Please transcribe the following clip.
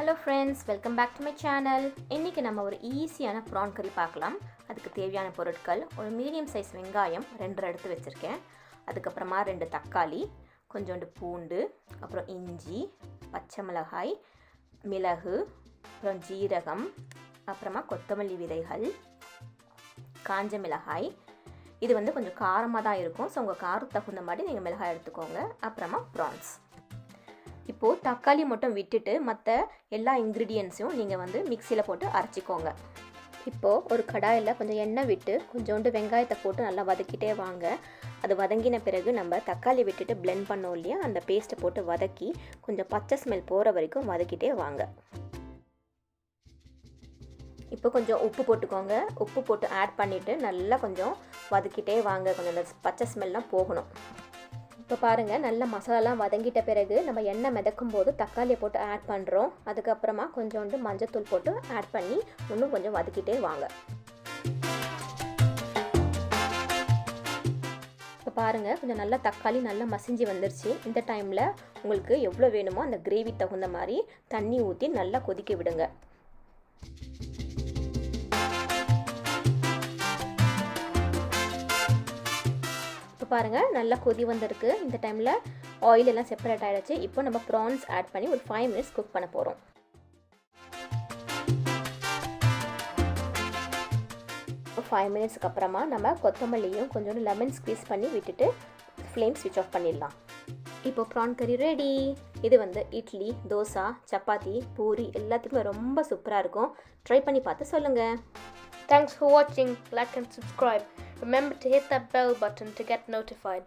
Hello friends, welcome back to my channel. இன்னைக்கு நம்ம ஒரு ஈஸியான prawn curry பார்க்கலாம். அதுக்கு தேவையான பொருட்கள் ஒரு மீடியம் சைஸ் வெங்காயம் 2 எடுத்து வச்சிருக்கேன். அதுக்கு அப்புறமா 2 தக்காளி, கொஞ்சோண்டு பூண்டு, அப்புறம் இஞ்சி, பச்சை மிளகாய், மிளகு, அப்புறம் ஜீரகம், அப்புறமா கொத்தமல்லி விதைகள், காஞ்ச மிளகாய். இது வந்து கொஞ்சம் காரமாக தான் இருக்கும். ஸோ உங்கள் காரத்துக்கு தகுந்த மாதிரி நீங்கள் மிளகாய் எடுத்துக்கோங்க. அப்புறமா ப்ரான்ஸ். இப்போது தக்காளி மட்டும் விட்டுட்டு மற்ற எல்லா இன்க்ரீடியன்ஸையும் நீங்கள் வந்து மிக்சியில் போட்டு அரைச்சிக்கோங்க. இப்போது ஒரு கடாயில் கொஞ்சம் எண்ணெய் விட்டு கொஞ்சோண்டு வெங்காயத்தை போட்டு நல்லா வதக்கிட்டே வாங்க. அது வதங்கின பிறகு நம்ம தக்காளி விட்டுட்டு பிளெண்ட் பண்ணோம் இல்லையா, அந்த பேஸ்ட்டை போட்டு வதக்கி கொஞ்சம் பச்சை ஸ்மெல் போகிற வரைக்கும் வதக்கிட்டே வாங்க. இப்போ கொஞ்சம் உப்பு போட்டுக்கோங்க. உப்பு போட்டு ஆட் பண்ணிவிட்டு நல்லா கொஞ்சம் வதக்கிட்டே வாங்க. கொஞ்சம் அந்த பச்சை ஸ்மெல்லாம் போகணும். இப்போ பாருங்கள், நல்ல மசாலாலாம் வதங்கிட்ட பிறகு நம்ம எண்ணெய் மிதக்கும் போது தக்காளியை போட்டு ஆட் பண்ணுறோம். அதுக்கப்புறமா கொஞ்சோண்டு மஞ்சத்தூள் போட்டு ஆட் பண்ணி இன்னும் கொஞ்சம் வதக்கிட்டே வாங்க. இப்போ பாருங்கள், கொஞ்சம் நல்லா தக்காளி நல்லா மசிஞ்சு வந்துருச்சு. இந்த டைமில் உங்களுக்கு எவ்வளோ வேணுமோ அந்த கிரேவி தகுந்த மாதிரி தண்ணி ஊற்றி நல்லா கொதிக்க விடுங்க. இப்போ பாருங்கள், நல்லா கொதி வந்திருக்கு. இந்த டைமில் ஆயில் எல்லாம் செப்பரேட் ஆகிடுச்சு. இப்போ நம்ம ப்ரான்ஸ் ஆட் பண்ணி ஒரு 5 மினிட்ஸ் குக் பண்ண போகிறோம். இப்போ 5 மினிட்ஸ்க்கு அப்புறமா நம்ம கொத்தமல்லியும் கொஞ்சோண்டு லெமன் ஸ்க்வீஸ் பண்ணி விட்டுட்டு ஃப்ளேம் ஸ்விட்ச் ஆஃப் பண்ணிடலாம். இப்போ ப்ரான் கறி ரெடி. இது வந்து இட்லி, தோசா, சப்பாத்தி, பூரி எல்லாத்துக்குமே ரொம்ப சூப்பராக இருக்கும். ட்ரை பண்ணி பார்த்து சொல்லுங்கள். Thanks for watching. Like and subscribe. Remember to hit that bell button to get notified.